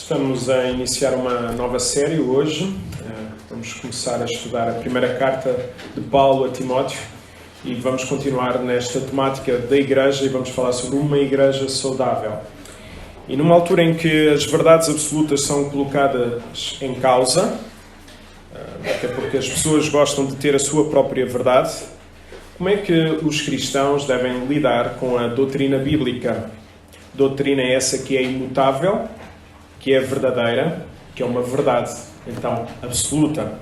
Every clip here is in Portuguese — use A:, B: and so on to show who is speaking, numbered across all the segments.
A: Estamos a iniciar uma nova série hoje. Vamos começar a estudar a primeira carta de Paulo a Timóteo e vamos continuar nesta temática da igreja e vamos falar sobre uma igreja saudável. E numa altura em que as verdades absolutas são colocadas em causa, até porque as pessoas gostam de ter a sua própria verdade, como é que os cristãos devem lidar com a doutrina bíblica? Doutrina é essa que é imutável, que é verdadeira, que é uma verdade, então, absoluta.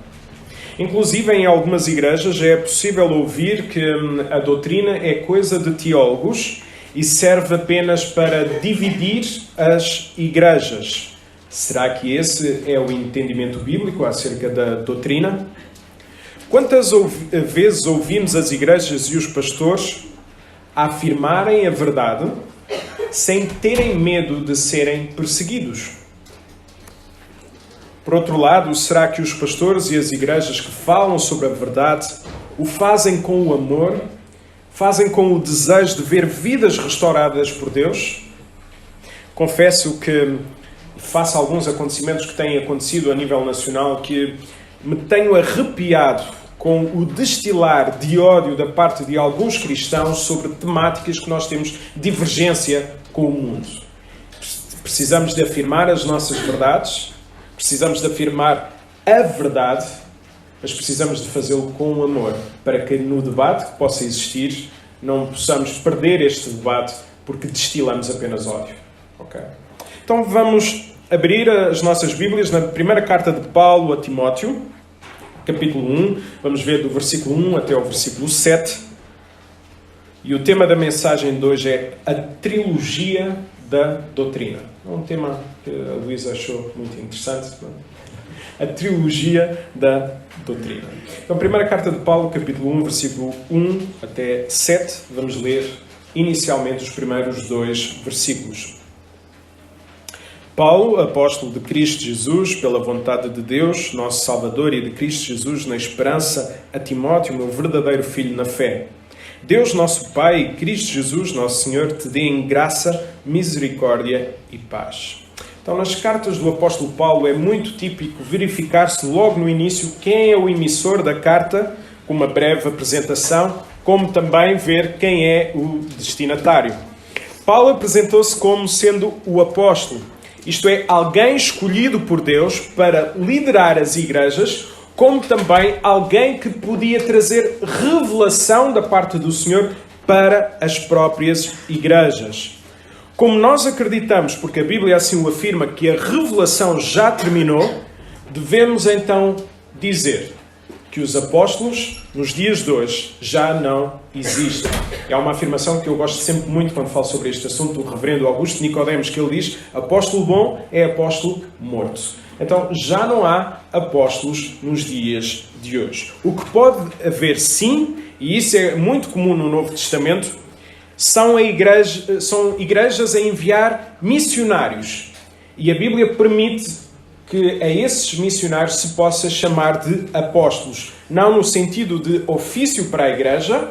A: Inclusive, em algumas igrejas é possível ouvir que a doutrina é coisa de teólogos e serve apenas para dividir as igrejas. Será que esse é o entendimento bíblico acerca da doutrina? Quantas vezes ouvimos as igrejas e os pastores afirmarem a verdade sem terem medo de serem perseguidos? Por outro lado, será que os pastores e as igrejas que falam sobre a verdade o fazem com o amor, fazem com o desejo de ver vidas restauradas por Deus? Confesso que, face a alguns acontecimentos que têm acontecido a nível nacional, que me tenho arrepiado com o destilar de ódio da parte de alguns cristãos sobre temáticas que nós temos divergência com o mundo. Precisamos de afirmar as nossas verdades, precisamos de afirmar a verdade, mas precisamos de fazê-lo com amor, para que no debate que possa existir não possamos perder este debate porque destilamos apenas ódio. Okay? Então vamos abrir as nossas Bíblias na primeira carta de Paulo a Timóteo, capítulo 1, vamos ver do versículo 1 até ao versículo 7. E o tema da mensagem de hoje é a trilogia da doutrina. É um tema que a Luísa achou muito interessante. A trilogia da doutrina. Então, primeira carta de Paulo, capítulo 1, versículo 1 até 7. Vamos ler inicialmente os primeiros dois versículos. Paulo, apóstolo de Cristo Jesus, pela vontade de Deus, nosso Salvador, e de Cristo Jesus, na esperança, a Timóteo, meu verdadeiro filho na fé. Deus, nosso Pai, e Cristo Jesus, nosso Senhor, te dê em graça, misericórdia e paz. Então, nas cartas do apóstolo Paulo é muito típico verificar-se logo no início quem é o emissor da carta, com uma breve apresentação, como também ver quem é o destinatário. Paulo apresentou-se como sendo o apóstolo, isto é, alguém escolhido por Deus para liderar as igrejas, como também alguém que podia trazer revelação da parte do Senhor para as próprias igrejas. Como nós acreditamos, porque a Bíblia assim o afirma, que a revelação já terminou, devemos então dizer que os apóstolos, nos dias de hoje, já não existem. É uma afirmação que eu gosto sempre muito quando falo sobre este assunto, do reverendo Augusto Nicodemos, que ele diz: apóstolo bom é apóstolo morto. Então, já não há apóstolos nos dias de hoje. O que pode haver, sim, e isso é muito comum no Novo Testamento, são igrejas a enviar missionários. E a Bíblia permite que a esses missionários se possa chamar de apóstolos. Não no sentido de ofício para a igreja,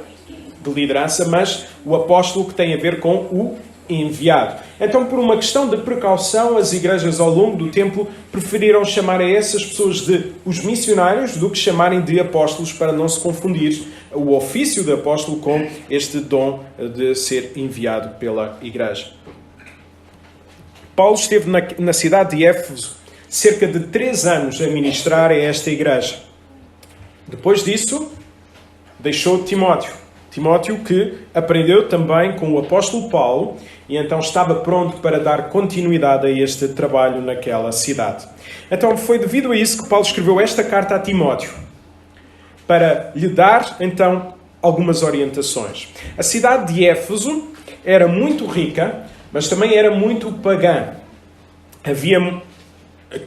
A: de liderança, mas o apóstolo que tem a ver com o enviado. Então, por uma questão de precaução, as igrejas ao longo do tempo preferiram chamar a essas pessoas de os missionários do que chamarem de apóstolos, para não se confundir o ofício de apóstolo com este dom de ser enviado pela igreja. Paulo esteve na cidade de Éfeso cerca de 3 anos a ministrar a esta igreja. Depois disso, deixou Timóteo. Timóteo que aprendeu também com o apóstolo Paulo e então estava pronto para dar continuidade a este trabalho naquela cidade. Então foi devido a isso que Paulo escreveu esta carta a Timóteo, para lhe dar então algumas orientações. A cidade de Éfeso era muito rica, mas também era muito pagã. Havia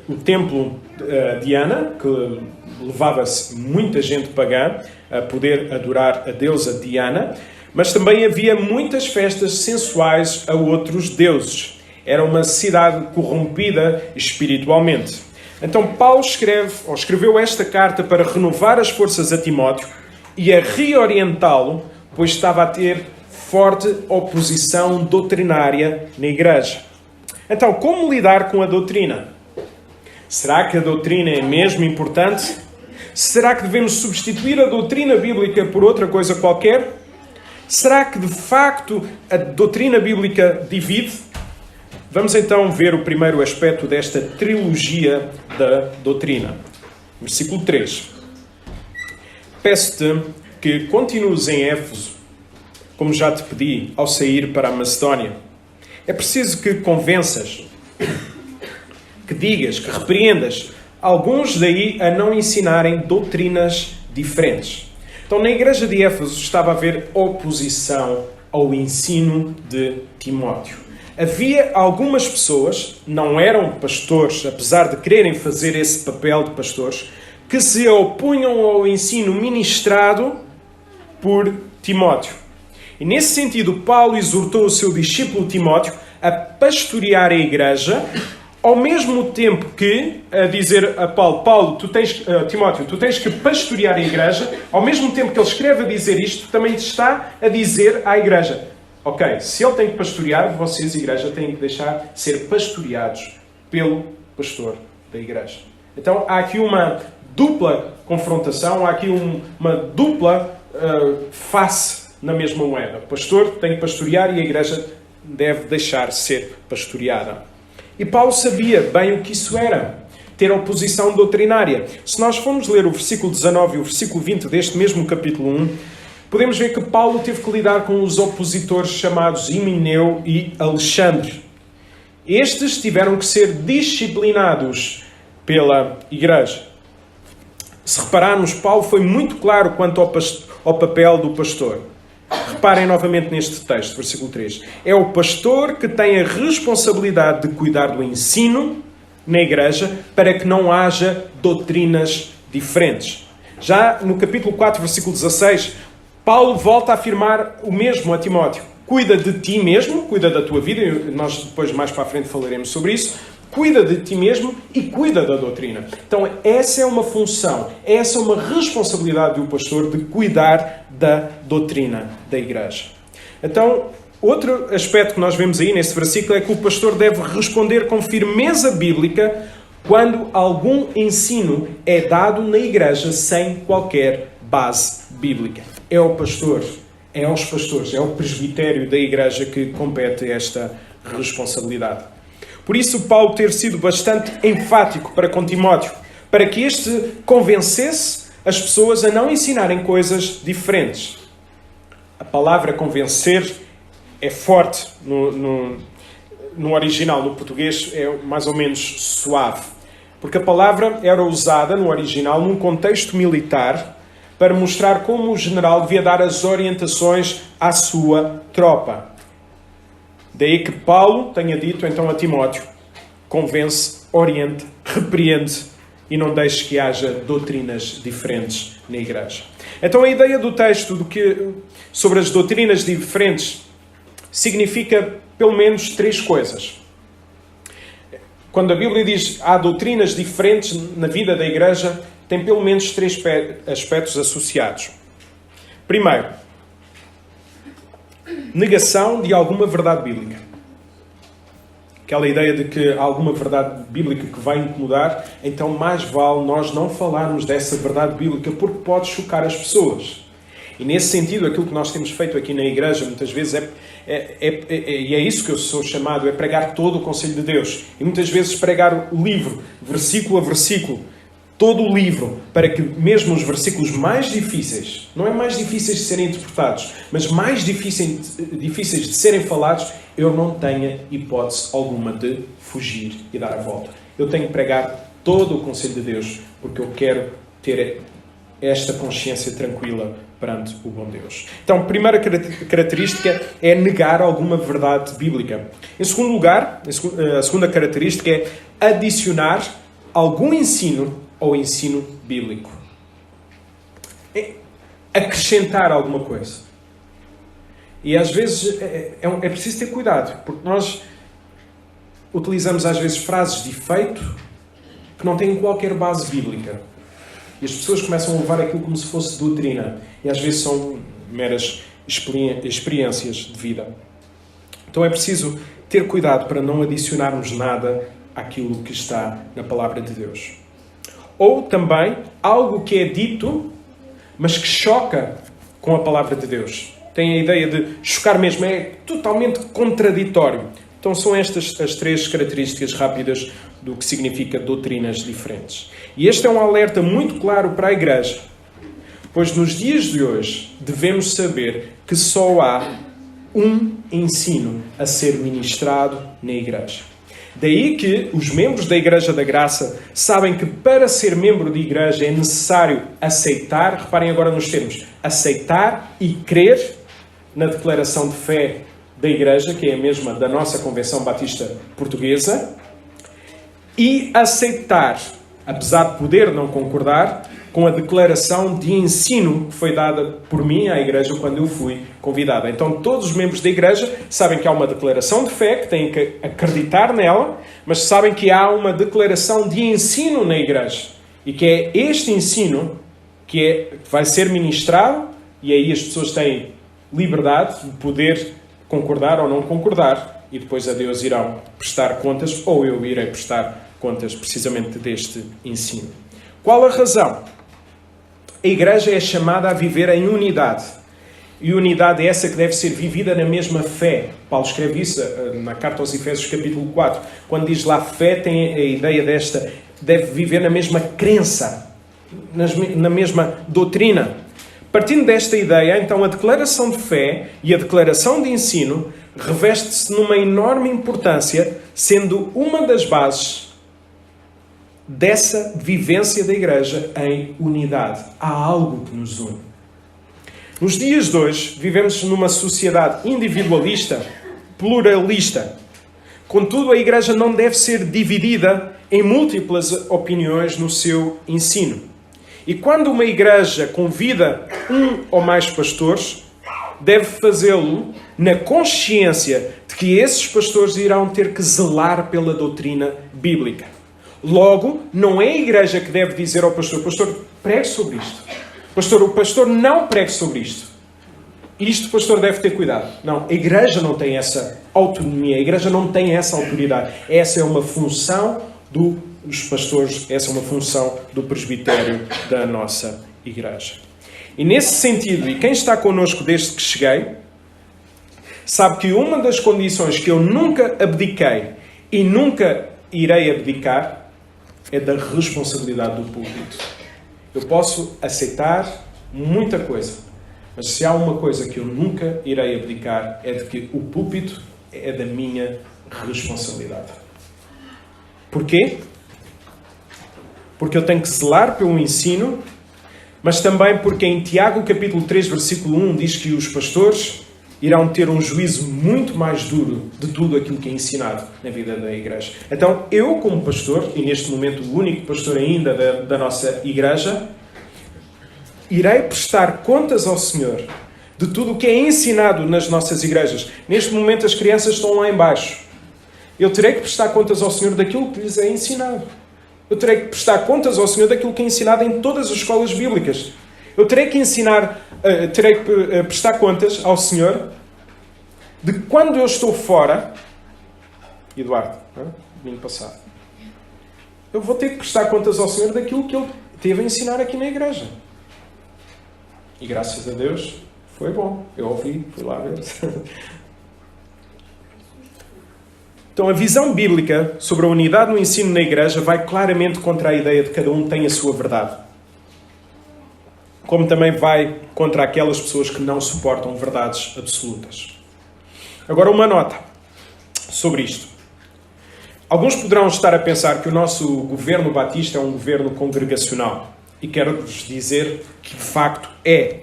A: o templo de Diana, que levava-se muita gente pagã a poder adorar a deusa Diana, mas também havia muitas festas sensuais a outros deuses. Era uma cidade corrompida espiritualmente. Então Paulo escreveu esta carta para renovar as forças a Timóteo e a reorientá-lo, pois estava a ter forte oposição doutrinária na igreja. Então, como lidar com a doutrina? Será que a doutrina é mesmo importante? Será que devemos substituir a doutrina bíblica por outra coisa qualquer? Será que, de facto, a doutrina bíblica divide? Vamos então ver o primeiro aspecto desta trilogia da doutrina. Versículo 3. Peço-te que continues em Éfeso, como já te pedi ao sair para a Macedónia. É preciso que convenças, que digas, que repreendas alguns daí a não ensinarem doutrinas diferentes. Então, na igreja de Éfeso estava a haver oposição ao ensino de Timóteo. Havia algumas pessoas, não eram pastores, apesar de quererem fazer esse papel de pastores, que se opunham ao ensino ministrado por Timóteo. E nesse sentido, Paulo exortou o seu discípulo Timóteo a pastorear a igreja, ao mesmo tempo que a dizer a Paulo, Timóteo, tu tens que pastorear a igreja, ao mesmo tempo que ele escreve a dizer isto, também está a dizer à igreja, ok, se ele tem que pastorear, vocês, igreja, têm que deixar ser pastoreados pelo pastor da igreja. Então, há aqui uma dupla confrontação, há aqui uma dupla face na mesma moeda. O pastor tem que pastorear e a igreja deve deixar ser pastoreada. E Paulo sabia bem o que isso era, ter oposição doutrinária. Se nós formos ler o versículo 19 e o versículo 20 deste mesmo capítulo 1, podemos ver que Paulo teve que lidar com os opositores chamados Himeneu e Alexandre. Estes tiveram que ser disciplinados pela igreja. Se repararmos, Paulo foi muito claro quanto ao papel do pastor. Reparem novamente neste texto, versículo 3. É o pastor que tem a responsabilidade de cuidar do ensino na igreja para que não haja doutrinas diferentes. Já no capítulo 4, versículo 16, Paulo volta a afirmar o mesmo a Timóteo. Cuida de ti mesmo, cuida da tua vida, e nós depois mais para a frente falaremos sobre isso. Cuida de ti mesmo e cuida da doutrina. Então, essa é uma função, essa é uma responsabilidade do pastor de cuidar da doutrina da igreja. Então, outro aspecto que nós vemos aí nesse versículo é que o pastor deve responder com firmeza bíblica quando algum ensino é dado na igreja sem qualquer base bíblica. É o pastor, é aos pastores, é o presbitério da igreja que compete esta responsabilidade. Por isso, Paulo ter sido bastante enfático para com Timóteo, para que este convencesse as pessoas a não ensinarem coisas diferentes. A palavra convencer é forte no original, no português é mais ou menos suave, porque a palavra era usada no original num contexto militar para mostrar como o general devia dar as orientações à sua tropa. Daí que Paulo tenha dito então a Timóteo, convence, oriente, repreende e não deixe que haja doutrinas diferentes na igreja. Então a ideia do texto sobre as doutrinas diferentes significa pelo menos três coisas. Quando a Bíblia diz há doutrinas diferentes na vida da igreja, tem pelo menos três aspectos associados. Primeiro, negação de alguma verdade bíblica. Aquela ideia de que há alguma verdade bíblica que vai incomodar, então mais vale nós não falarmos dessa verdade bíblica porque pode chocar as pessoas. E nesse sentido, aquilo que nós temos feito aqui na igreja, muitas vezes e é isso que eu sou chamado, é pregar todo o conselho de Deus. E muitas vezes pregar o livro, versículo a versículo, todo o livro, para que mesmo os versículos mais difíceis, não é mais difíceis de serem interpretados, mas mais difíceis de serem falados, eu não tenha hipótese alguma de fugir e dar a volta. Eu tenho que pregar todo o conselho de Deus, porque eu quero ter esta consciência tranquila perante o bom Deus. Então, a primeira característica é negar alguma verdade bíblica. Em segundo lugar, a segunda característica é adicionar algum ensino ao ensino bíblico. É acrescentar alguma coisa. E às vezes é preciso ter cuidado, porque nós utilizamos às vezes frases de efeito que não têm qualquer base bíblica. E as pessoas começam a levar aquilo como se fosse doutrina. E às vezes são meras experiências de vida. Então é preciso ter cuidado para não adicionarmos nada àquilo que está na palavra de Deus. Ou também algo que é dito, mas que choca com a palavra de Deus. Tem a ideia de chocar mesmo, é totalmente contraditório. Então são estas as três características rápidas do que significa doutrinas diferentes. E este é um alerta muito claro para a Igreja, pois nos dias de hoje devemos saber que só há um ensino a ser ministrado na Igreja. Daí que os membros da Igreja da Graça sabem que para ser membro de igreja é necessário aceitar, reparem agora nos termos, aceitar e crer na declaração de fé da Igreja, que é a mesma da nossa Convenção Batista Portuguesa, e aceitar, apesar de poder não concordar, com a declaração de ensino que foi dada por mim à Igreja quando eu fui convidado. Então todos os membros da Igreja sabem que há uma declaração de fé, que têm que acreditar nela, mas sabem que há uma declaração de ensino na Igreja. E que é este ensino que vai ser ministrado, e aí as pessoas têm liberdade de poder concordar ou não concordar, e depois a Deus irão prestar contas, ou eu irei prestar contas precisamente deste ensino. Qual a razão? A Igreja é chamada a viver em unidade. E unidade é essa que deve ser vivida na mesma fé. Paulo escreve isso na carta aos Efésios, capítulo 4. Quando diz lá fé, tem a ideia desta, deve viver na mesma crença, na mesma doutrina. Partindo desta ideia, então, a declaração de fé e a declaração de ensino reveste-se numa enorme importância, sendo uma das bases dessa vivência da Igreja em unidade. Há algo que nos une. Nos dias de hoje, vivemos numa sociedade individualista, pluralista. Contudo, a Igreja não deve ser dividida em múltiplas opiniões no seu ensino. E quando uma Igreja convida um ou mais pastores, deve fazê-lo na consciência de que esses pastores irão ter que zelar pela doutrina bíblica. Logo, não é a Igreja que deve dizer ao pastor: pastor, pregue sobre isto. Pastor, o pastor não pregue sobre isto. Isto o pastor deve ter cuidado. Não, a Igreja não tem essa autonomia, a Igreja não tem essa autoridade. Essa é uma função dos pastores, essa é uma função do presbitério da nossa Igreja. E nesse sentido, e quem está connosco desde que cheguei, sabe que uma das condições que eu nunca abdiquei e nunca irei abdicar é da responsabilidade do púlpito. Eu posso aceitar muita coisa, mas se há uma coisa que eu nunca irei abdicar é de que o púlpito é da minha responsabilidade. Porquê? Porque eu tenho que zelar pelo ensino, mas também porque em Tiago capítulo 3, versículo 1 diz que os pastores irão ter um juízo muito mais duro de tudo aquilo que é ensinado na vida da Igreja. Então, eu como pastor, e neste momento o único pastor ainda da nossa Igreja, irei prestar contas ao Senhor de tudo o que é ensinado nas nossas igrejas. Neste momento as crianças estão lá em baixo. Eu terei que prestar contas ao Senhor daquilo que lhes é ensinado. Eu terei que prestar contas ao Senhor daquilo que é ensinado em todas as escolas bíblicas. Eu terei que prestar contas ao Senhor de quando eu estou fora, Eduardo, domingo passado, eu vou ter que prestar contas ao Senhor daquilo que Ele teve a ensinar aqui na igreja. E graças a Deus foi bom. Eu ouvi, fui lá ver. Então a visão bíblica sobre a unidade no ensino na igreja vai claramente contra a ideia de que cada um tem a sua verdade. Como também vai contra aquelas pessoas que não suportam verdades absolutas. Agora uma nota sobre isto. Alguns poderão estar a pensar que o nosso governo batista é um governo congregacional. E quero-vos dizer que de facto é.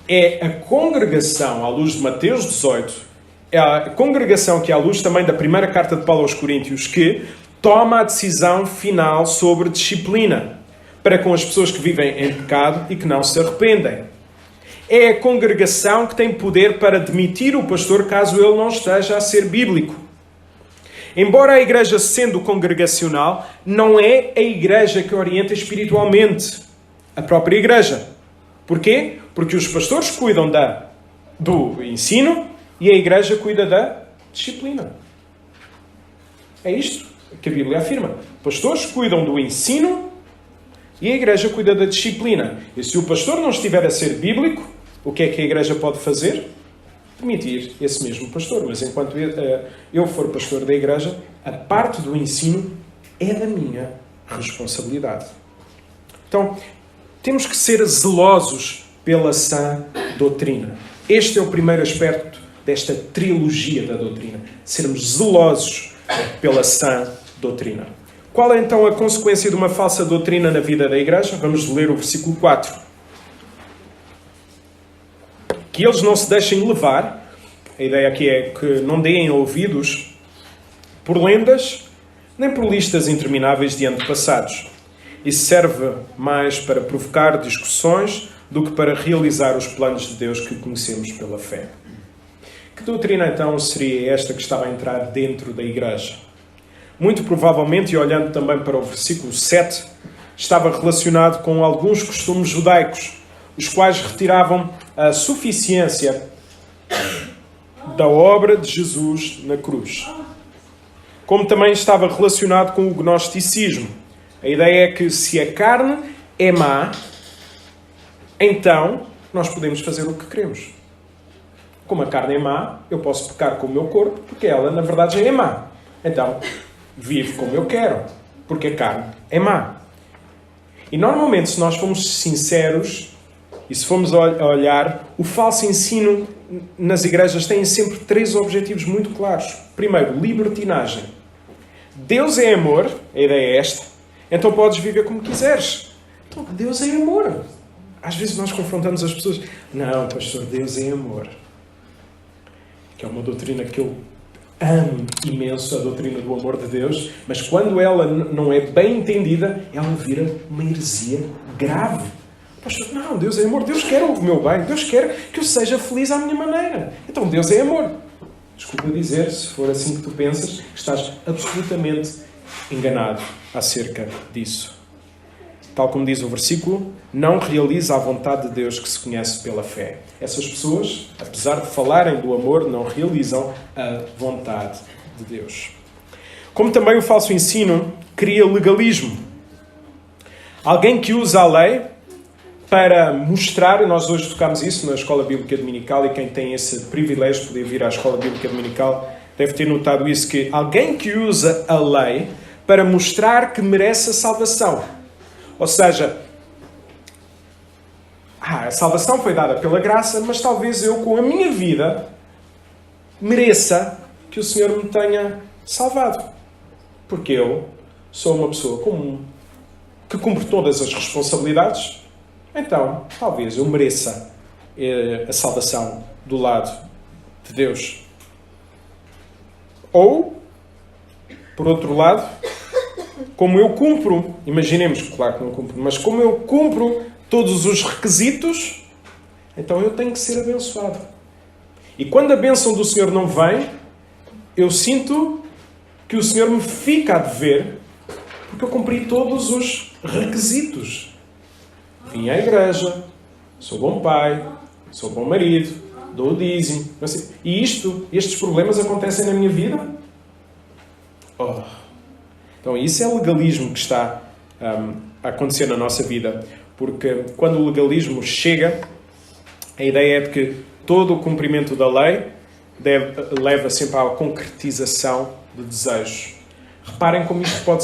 A: É a congregação, à luz de Mateus 18, é a congregação que, à luz também da primeira carta de Paulo aos Coríntios, que toma a decisão final sobre disciplina para com as pessoas que vivem em pecado e que não se arrependem. É a congregação que tem poder para demitir o pastor caso ele não esteja a ser bíblico. Embora a igreja sendo congregacional, não é a igreja que orienta espiritualmente a própria igreja. Porquê? Porque os pastores cuidam do ensino e a igreja cuida da disciplina. É isto. que a Bíblia afirma. Pastores cuidam do ensino e a igreja cuida da disciplina. E se o pastor não estiver a ser bíblico, o que é que a igreja pode fazer? Demitir esse mesmo pastor. Mas enquanto eu for pastor da igreja, a parte do ensino é da minha responsabilidade. Então, temos que ser zelosos pela sã doutrina. Este é o primeiro aspecto desta trilogia da doutrina. Sermos zelosos pela sã doutrina. Qual é então a consequência de uma falsa doutrina na vida da igreja? Vamos ler o versículo 4. Que eles não se deixem levar, a ideia aqui é que não deem ouvidos por lendas, nem por listas intermináveis de antepassados. Isso serve mais para provocar discussões do que para realizar os planos de Deus que conhecemos pela fé. Que doutrina então seria esta que estava a entrar dentro da igreja? Muito provavelmente, e olhando também para o versículo 7, estava relacionado com alguns costumes judaicos, os quais retiravam a suficiência da obra de Jesus na cruz. Como também estava relacionado com o gnosticismo. A ideia é que se a carne é má, então nós podemos fazer o que queremos. Como a carne é má, eu posso pecar com o meu corpo, porque ela, na verdade, já é má. Então, vivo como eu quero, porque a carne é má. E normalmente, se nós formos sinceros, e se formos a olhar, o falso ensino nas igrejas tem sempre 3 objetivos muito claros. Primeiro, libertinagem. Deus é amor, a ideia é esta, então podes viver como quiseres. Então, Deus é amor. Às vezes nós confrontamos as pessoas. Não, pastor, Deus é amor. Que é uma doutrina que eu amo imenso, a doutrina do amor de Deus, mas quando ela não é bem entendida, ela vira uma heresia grave. Pastor, não, Deus é amor, Deus quer o meu bem, Deus quer que eu seja feliz à minha maneira. Então Deus é amor. Desculpa dizer, se for assim que tu pensas, estás absolutamente enganado acerca disso. Tal como diz o versículo, não realiza a vontade de Deus que se conhece pela fé. Essas pessoas, apesar de falarem do amor, não realizam a vontade de Deus. Como também o falso ensino cria legalismo. Alguém que usa a lei para mostrar, e nós hoje tocámos isso na Escola Bíblica Dominical, e quem tem esse privilégio de poder vir à Escola Bíblica Dominical deve ter notado isso, que alguém que usa a lei para mostrar que merece a salvação. Ou seja, a salvação foi dada pela graça, mas talvez eu, com a minha vida, mereça que o Senhor me tenha salvado. Porque eu sou uma pessoa comum, que cumpre todas as responsabilidades. Então, talvez eu mereça a salvação do lado de Deus. Ou, por outro lado, como eu cumpro, imaginemos, claro que não cumpro, mas como eu cumpro todos os requisitos, então eu tenho que ser abençoado. E quando a bênção do Senhor não vem, eu sinto que o Senhor me fica a dever, porque eu cumpri todos os requisitos. Vim à igreja, sou bom pai, sou bom marido, dou o dízimo. E estes problemas acontecem na minha vida? Então isso é o legalismo que está a acontecer na nossa vida. Porque quando o legalismo chega, a ideia é de que todo o cumprimento da lei leva sempre à concretização de desejos. Reparem como isto pode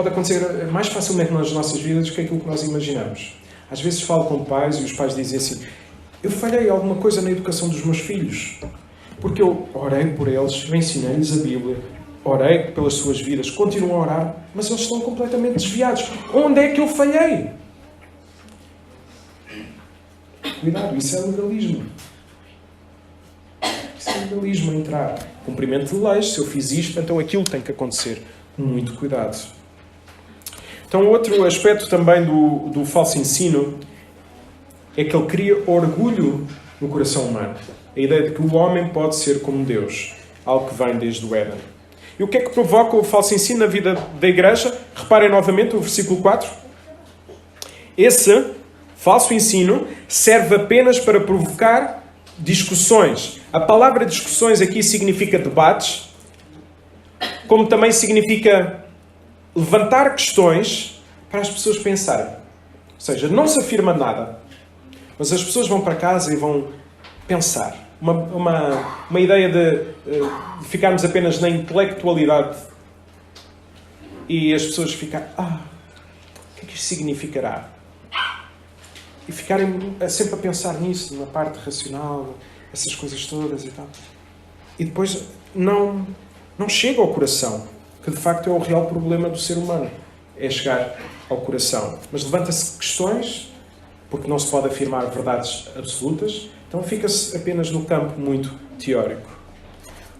A: acontecer mais facilmente nas nossas vidas do que aquilo que nós imaginamos. Às vezes falo com pais e os pais dizem assim: eu falhei alguma coisa na educação dos meus filhos, porque eu orei por eles, eu ensinei-lhes a Bíblia, orei pelas suas vidas, continuo a orar, mas eles estão completamente desviados. Onde é que eu falhei? Cuidado, isso é legalismo. Isso é legalismo a entrar. Cumprimento de leis, se eu fiz isto, então aquilo tem que acontecer. Muito cuidado. Então, outro aspecto também do falso ensino é que ele cria orgulho no coração humano. A ideia de que o homem pode ser como Deus. Algo que vem desde o Éden. E o que é que provoca o falso ensino na vida da igreja? Reparem novamente o versículo 4. Esse falso ensino serve apenas para provocar discussões. A palavra discussões aqui significa debates. como também significa levantar questões para as pessoas pensarem. Ou seja, não se afirma nada, mas as pessoas vão para casa e vão pensar. Uma ideia de ficarmos apenas na intelectualidade e as pessoas ficarem, o que é que isto significará? E ficarem sempre a pensar nisso, na parte racional, essas coisas todas e tal. E depois não chega ao coração, que de facto é o real problema do ser humano, é chegar ao coração. Mas levanta-se questões, porque não se pode afirmar verdades absolutas, então fica-se apenas no campo muito teórico.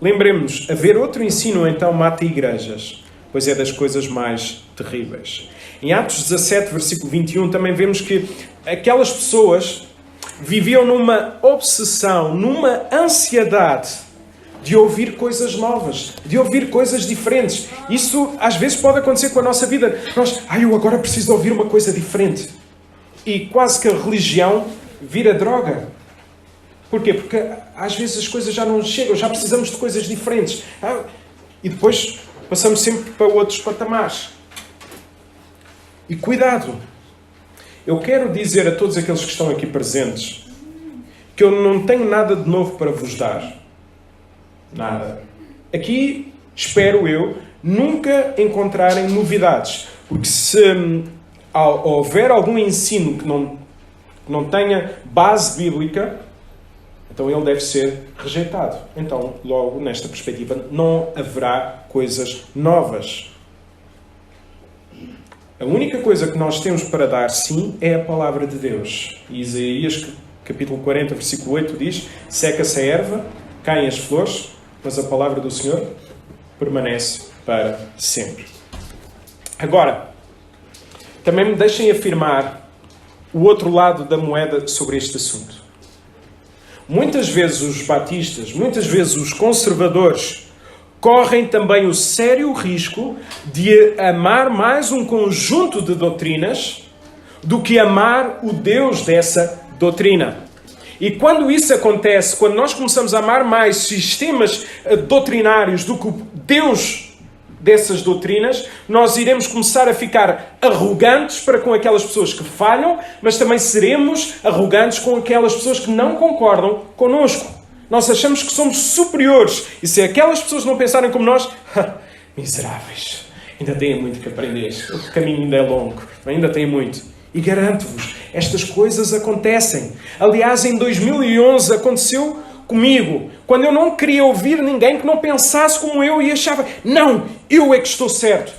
A: Lembremos-nos, haver outro ensino então mata igrejas, pois é das coisas mais terríveis. Em Atos 17, versículo 21, também vemos que aquelas pessoas viviam numa obsessão, numa ansiedade de ouvir coisas novas, de ouvir coisas diferentes. Isso às vezes pode acontecer com a nossa vida. Eu agora preciso ouvir uma coisa diferente. E quase que a religião vira droga. Porquê? Porque às vezes as coisas já não chegam, já precisamos de coisas diferentes. E depois passamos sempre para outros patamares. E cuidado! Eu quero dizer a todos aqueles que estão aqui presentes que eu não tenho nada de novo para vos dar. Nada. Aqui, espero eu, nunca encontrarem novidades. Porque se houver algum ensino que não tenha base bíblica, então ele deve ser rejeitado. Então, logo, nesta perspectiva, não haverá coisas novas. A única coisa que nós temos para dar, sim, é a palavra de Deus. E Isaías, capítulo 40, versículo 8, diz: seca-se a erva, caem as flores, mas a palavra do Senhor permanece para sempre. Agora, também me deixem afirmar o outro lado da moeda sobre este assunto. Muitas vezes os batistas, muitas vezes os conservadores, correm também o sério risco de amar mais um conjunto de doutrinas do que amar o Deus dessa doutrina. E quando isso acontece, quando nós começamos a amar mais sistemas doutrinários do que o Deus dessas doutrinas, nós iremos começar a ficar arrogantes para com aquelas pessoas que falham, mas também seremos arrogantes com aquelas pessoas que não concordam connosco. Nós achamos que somos superiores. E se aquelas pessoas não pensarem como nós, miseráveis, ainda têm muito que aprender. O caminho ainda é longo, ainda têm muito. E garanto-vos, estas coisas acontecem. Aliás, em 2011 aconteceu comigo, quando eu não queria ouvir ninguém que não pensasse como eu e achava, não, eu é que estou certo.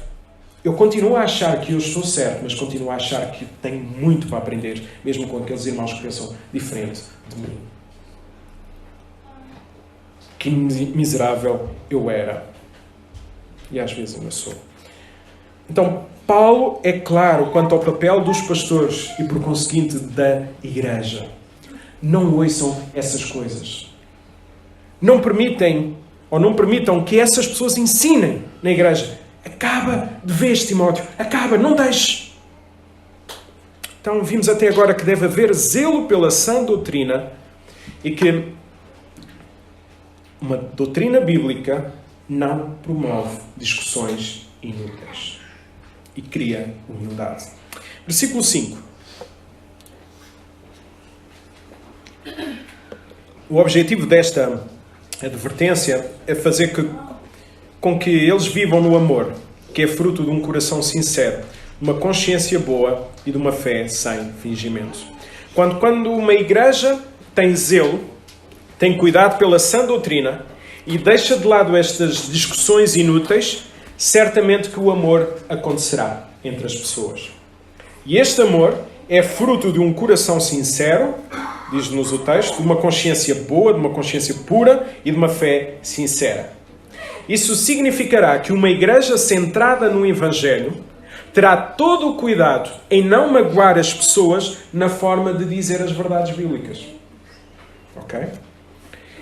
A: Eu continuo a achar que eu estou certo, mas continuo a achar que tenho muito para aprender, mesmo com aqueles irmãos que pensam diferente de mim. Que miserável eu era. E às vezes ainda sou. Então, Paulo é claro quanto ao papel dos pastores e, por conseguinte, da igreja. Não ouçam essas coisas. Não permitam que essas pessoas ensinem na igreja. Acaba de vez, Timóteo. Acaba, não deixes. Então, vimos até agora que deve haver zelo pela sã doutrina e que uma doutrina bíblica não promove discussões inúteis e cria humildade. Versículo 5. O objetivo desta advertência é fazer com que eles vivam no amor, que é fruto de um coração sincero, de uma consciência boa e de uma fé sem fingimento. Quando uma igreja tem zelo, tem cuidado pela sã doutrina e deixa de lado estas discussões inúteis, certamente que o amor acontecerá entre as pessoas. E este amor é fruto de um coração sincero, diz-nos o texto, de uma consciência boa, de uma consciência pura e de uma fé sincera. Isso significará que uma igreja centrada no Evangelho terá todo o cuidado em não magoar as pessoas na forma de dizer as verdades bíblicas. Ok?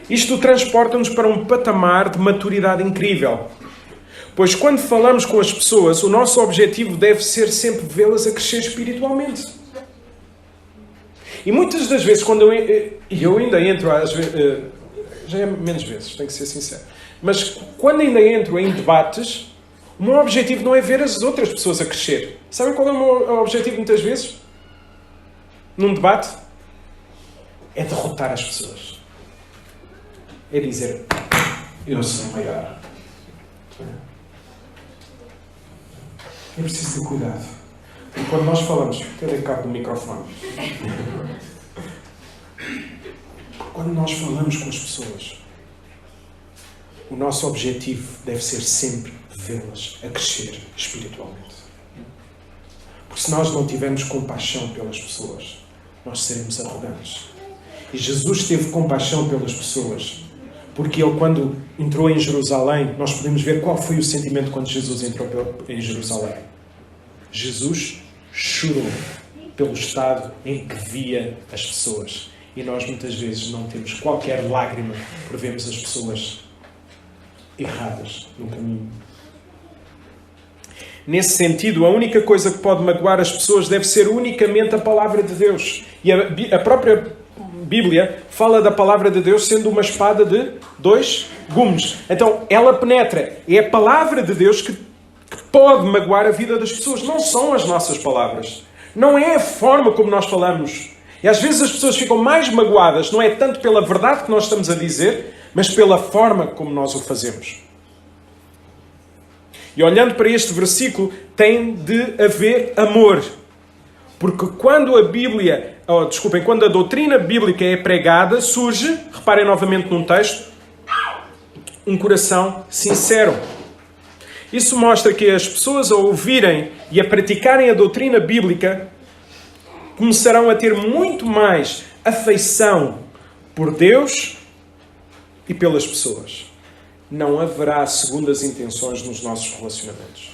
A: Isto transporta-nos para um patamar de maturidade incrível. Pois quando falamos com as pessoas, o nosso objetivo deve ser sempre vê-las a crescer espiritualmente. E muitas das vezes, quando eu ainda entro, às vezes, já é menos vezes, tenho que ser sincero. Mas quando ainda entro em debates, o meu objetivo não é ver as outras pessoas a crescer. Sabem qual é o meu objetivo muitas vezes? Num debate? É derrotar as pessoas. É dizer, eu sou maior. É preciso ter cuidado. E quando nós falamos, ter cabo do microfone. Quando nós falamos com as pessoas, o nosso objetivo deve ser sempre vê-las a crescer espiritualmente. Porque se nós não tivermos compaixão pelas pessoas, nós seremos arrogantes. E Jesus teve compaixão pelas pessoas, porque ele, quando entrou em Jerusalém, nós podemos ver qual foi o sentimento quando Jesus entrou em Jerusalém. Jesus chorou pelo estado em que via as pessoas. E nós muitas vezes não temos qualquer lágrima por vermos as pessoas erradas no caminho. Nesse sentido, a única coisa que pode magoar as pessoas deve ser unicamente a palavra de Deus. E a própria Bíblia fala da palavra de Deus sendo uma espada de 2 gumes. Então, ela penetra. É a palavra de Deus que pode magoar a vida das pessoas. Não são as nossas palavras. Não é a forma como nós falamos. E às vezes as pessoas ficam mais magoadas, não é tanto pela verdade que nós estamos a dizer, mas pela forma como nós o fazemos. E olhando para este versículo, tem de haver amor. Porque quando quando a doutrina bíblica é pregada, surge, reparem novamente num texto, um coração sincero. Isso mostra que as pessoas a ouvirem e a praticarem a doutrina bíblica começarão a ter muito mais afeição por Deus e pelas pessoas. Não haverá segundas intenções nos nossos relacionamentos.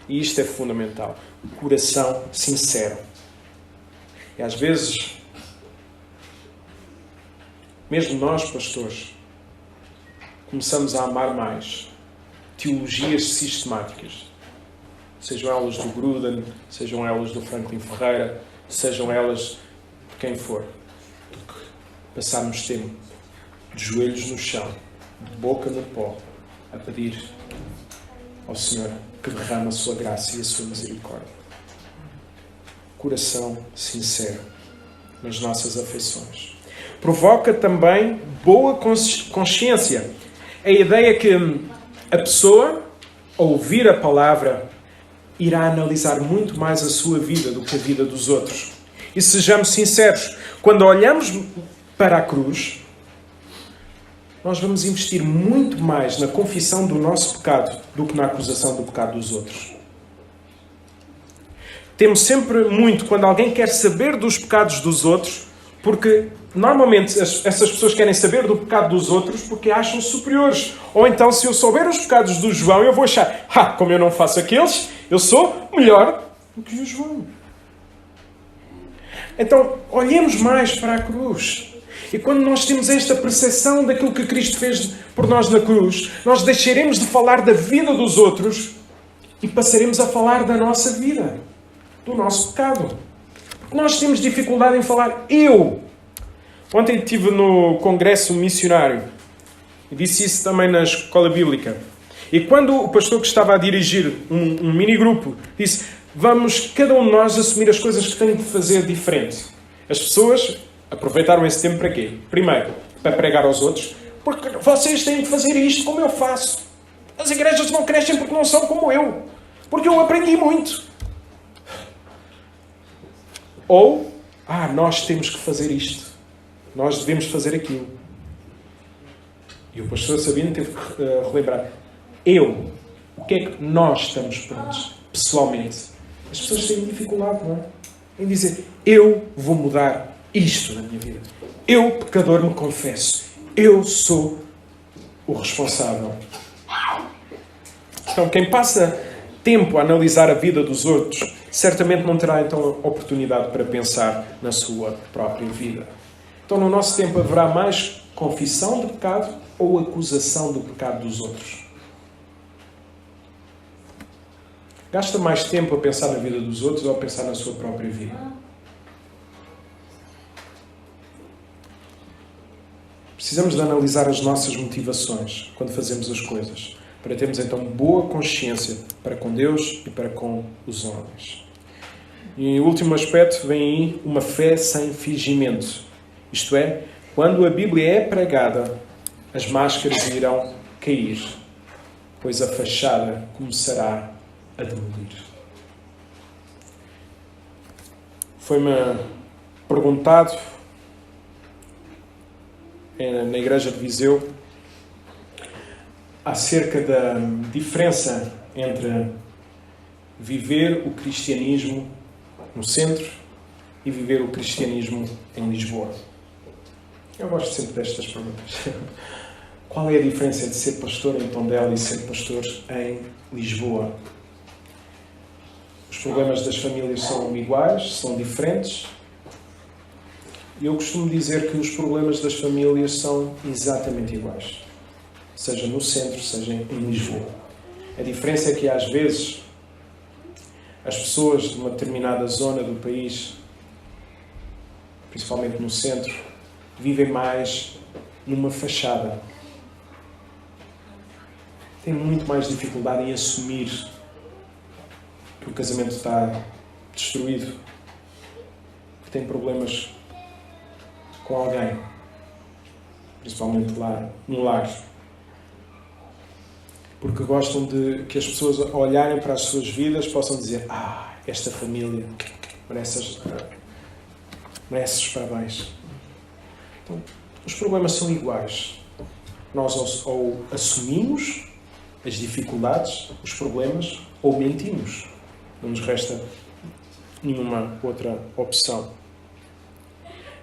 A: E isto é fundamental. Coração sincero. E às vezes, mesmo nós, pastores, começamos a amar mais teologias sistemáticas. Sejam elas do Gruden, sejam elas do Franklin Ferreira, sejam elas de quem for. Do que passarmos tempo de joelhos no chão, de boca no pó, a pedir ao Senhor que derrame a sua graça e a sua misericórdia. Coração sincero nas nossas afeições. Provoca também boa consciência. A ideia que a pessoa, ao ouvir a palavra, irá analisar muito mais a sua vida do que a vida dos outros. E sejamos sinceros, quando olhamos para a cruz, nós vamos investir muito mais na confissão do nosso pecado do que na acusação do pecado dos outros. Temos sempre muito, quando alguém quer saber dos pecados dos outros, porque normalmente essas pessoas querem saber do pecado dos outros porque acham superiores. Ou então, se eu souber os pecados do João, eu vou achar, como eu não faço aqueles, eu sou melhor do que o João. Então, olhemos mais para a cruz. E quando nós temos esta percepção daquilo que Cristo fez por nós na cruz, nós deixaremos de falar da vida dos outros e passaremos a falar da nossa vida, do nosso pecado. Porque nós temos dificuldade em falar eu. Ontem estive no congresso missionário e disse isso também na escola bíblica. E quando o pastor que estava a dirigir um mini-grupo disse: vamos cada um de nós assumir as coisas que têm de fazer diferente. As pessoas aproveitaram esse tempo para quê? Primeiro, para pregar aos outros, porque vocês têm de fazer isto como eu faço. As igrejas não crescem porque não são como eu. Porque eu aprendi muito. Ou, nós temos que fazer isto. Nós devemos fazer aquilo. E o pastor Sabino teve que relembrar. O que é que nós estamos prontos, pessoalmente? As pessoas têm dificuldade, não é? Em dizer, eu vou mudar isto na minha vida. Eu, pecador, me confesso. Eu sou o responsável. Então, quem passa tempo a analisar a vida dos outros, certamente não terá, então, oportunidade para pensar na sua própria vida. Então, no nosso tempo, haverá mais confissão de pecado ou acusação do pecado dos outros? Gasta mais tempo a pensar na vida dos outros ou a pensar na sua própria vida? Precisamos de analisar as nossas motivações quando fazemos as coisas, para termos então boa consciência para com Deus e para com os homens. E o último aspecto vem aí uma fé sem fingimento. Isto é, quando a Bíblia é pregada, as máscaras irão cair, pois a fachada começará a demolir. Foi-me perguntado na igreja de Viseu acerca da diferença entre viver o cristianismo no centro e viver o cristianismo em Lisboa. Eu gosto sempre destas perguntas. Qual é a diferença de ser pastor em Tondela e ser pastor em Lisboa? Os problemas das famílias são iguais, são diferentes. Eu costumo dizer que os problemas das famílias são exatamente iguais, seja no centro, seja em Lisboa. A diferença é que, às vezes, as pessoas de uma determinada zona do país, principalmente no centro, vivem mais numa fachada. Têm muito mais dificuldade em assumir que o casamento está destruído, que têm problemas com alguém, principalmente lá no lar. Porque gostam de que as pessoas, ao olharem para as suas vidas, possam dizer: esta família merece os parabéns. Então, os problemas são iguais. Nós ou assumimos as dificuldades, os problemas, ou mentimos. Não nos resta nenhuma outra opção.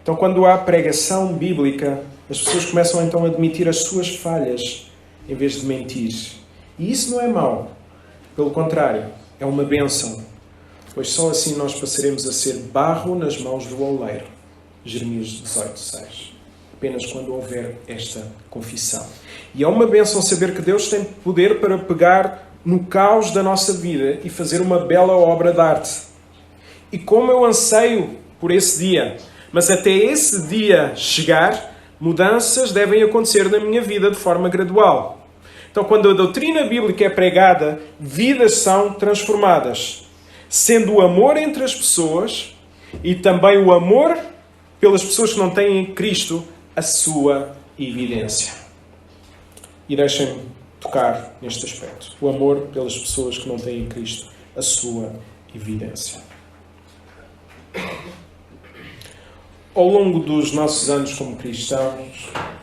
A: Então, quando há pregação bíblica, as pessoas começam então a admitir as suas falhas em vez de mentir. E isso não é mau. Pelo contrário, é uma bênção. Pois só assim nós passaremos a ser barro nas mãos do oleiro. Jeremias 18:6. Apenas quando houver esta confissão. E é uma bênção saber que Deus tem poder para pegar no caos da nossa vida e fazer uma bela obra de arte. E como eu anseio por esse dia. Mas até esse dia chegar, mudanças devem acontecer na minha vida de forma gradual. Então, quando a doutrina bíblica é pregada, vidas são transformadas. Sendo o amor entre as pessoas e também o amor pelas pessoas que não têm em Cristo a sua evidência. E deixem-me tocar neste aspecto. O amor pelas pessoas que não têm em Cristo a sua evidência. Ao longo dos nossos anos como cristãos, a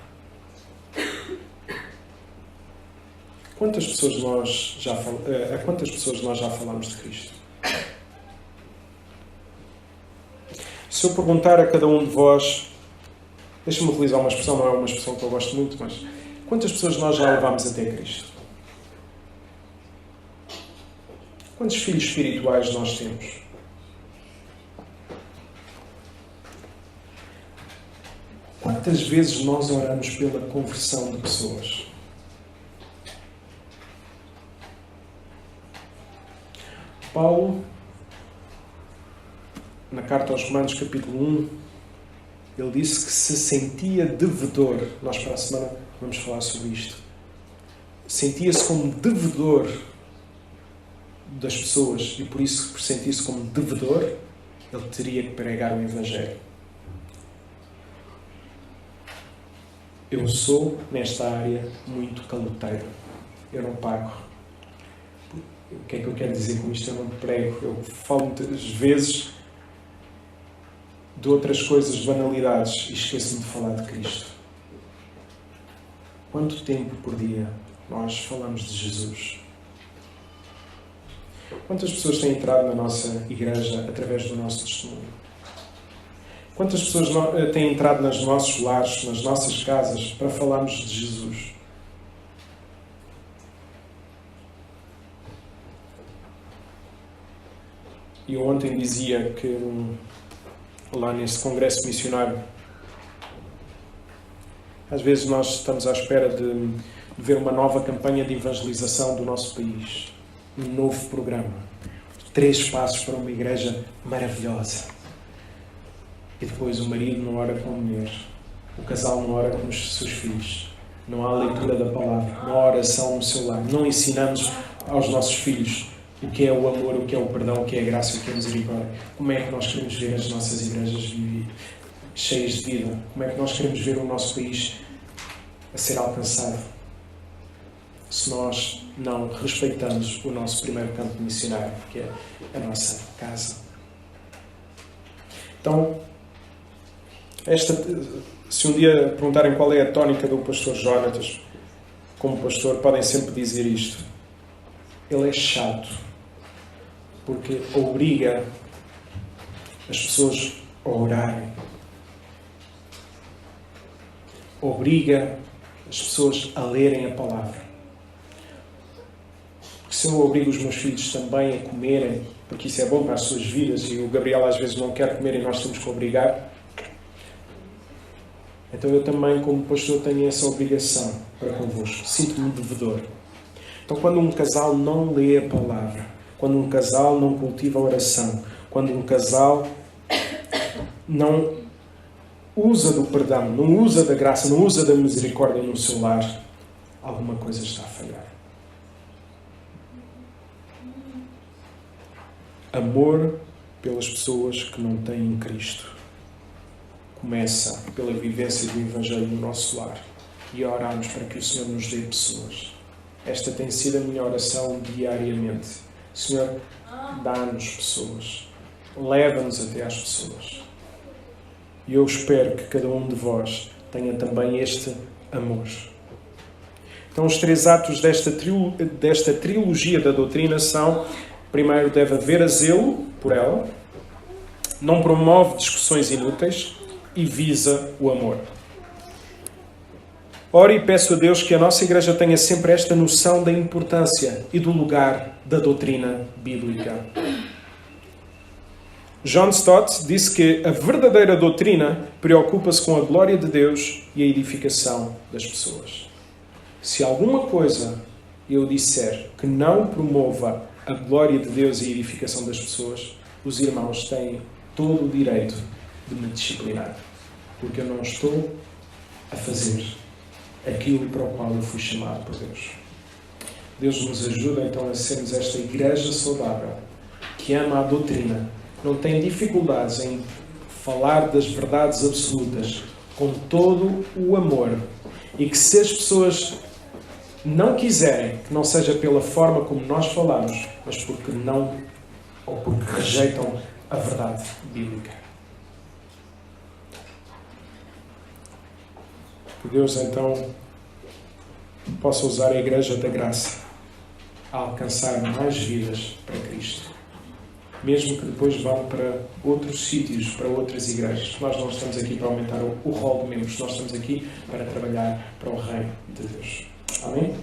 A: quantas pessoas nós já falamos de Cristo? Se eu perguntar a cada um de vós, deixa-me utilizar uma expressão, não é uma expressão que eu gosto muito, mas quantas pessoas nós já levámos até Cristo? Quantos filhos espirituais nós temos? Quantas vezes nós oramos pela conversão de pessoas? Paulo, na carta aos Romanos, capítulo 1, ele disse que se sentia devedor. Nós para a semana vamos falar sobre isto. Sentia-se como devedor das pessoas e por isso, por sentir-se como devedor, ele teria que pregar o Evangelho. Eu sou, nesta área, muito caloteiro. Eu não pago. O que é que eu quero dizer com isto? Eu não prego. Eu falo muitas vezes de outras coisas, de banalidades, e esqueço-me de falar de Cristo. Quanto tempo por dia nós falamos de Jesus? Quantas pessoas têm entrado na nossa igreja através do nosso testemunho? Quantas pessoas têm entrado nos nossos lares, nas nossas casas, para falarmos de Jesus? E eu ontem dizia que lá nesse congresso missionário, às vezes nós estamos à espera de ver uma nova campanha de evangelização do nosso país. Um novo programa. 3 passos para uma igreja maravilhosa. E depois o marido não ora com a mulher. O casal não ora com os seus filhos. Não há leitura da palavra, não há oração no seu lar. Não ensinamos aos nossos filhos o que é o amor, o que é o perdão, o que é a graça, o que é a misericórdia. Como é que nós queremos ver as nossas igrejas cheias de vida? Como é que nós queremos ver o nosso país a ser alcançado? Se nós não respeitamos o nosso primeiro campo missionário, que é a nossa casa. Então, se um dia perguntarem qual é a tónica do pastor Jonatas, como pastor, podem sempre dizer isto. Ele é chato, porque obriga as pessoas a orarem. Obriga as pessoas a lerem a palavra. Porque se eu obrigo os meus filhos também a comerem, porque isso é bom para as suas vidas, e o Gabriel às vezes não quer comer e nós temos que obrigar, então eu também, como pastor, tenho essa obrigação para convosco. Sinto-me devedor. Então, quando um casal não lê a palavra, quando um casal não cultiva a oração, quando um casal não usa do perdão, não usa da graça, não usa da misericórdia no seu lar, alguma coisa está a falhar. Amor pelas pessoas que não têm Cristo começa pela vivência do Evangelho no nosso lar e a orarmos para que o Senhor nos dê pessoas. Esta tem sido a minha oração diariamente. Senhor, dá-nos pessoas. Leva-nos até às pessoas. E eu espero que cada um de vós tenha também este amor. Então, os 3 atos desta trilogia da doutrina são: primeiro, deve haver zelo por ela, não promove discussões inúteis e visa o amor. Oro e peço a Deus que a nossa igreja tenha sempre esta noção da importância e do lugar da doutrina bíblica. John Stott disse que a verdadeira doutrina preocupa-se com a glória de Deus e a edificação das pessoas. Se alguma coisa eu disser que não promova a glória de Deus e a edificação das pessoas, os irmãos têm todo o direito de me disciplinar, porque eu não estou a fazer aquilo para o qual eu fui chamado por Deus. Deus nos ajuda então a sermos esta igreja saudável, que ama a doutrina, não tem dificuldades em falar das verdades absolutas com todo o amor, e que se as pessoas não quiserem, que não seja pela forma como nós falamos, mas porque não, ou porque rejeitam a verdade bíblica. Que Deus então possa usar a Igreja da Graça a alcançar mais vidas para Cristo, mesmo que depois vão para outros sítios, para outras igrejas. Nós não estamos aqui para aumentar o rol de membros, nós estamos aqui para trabalhar para o reino de Deus. Amém?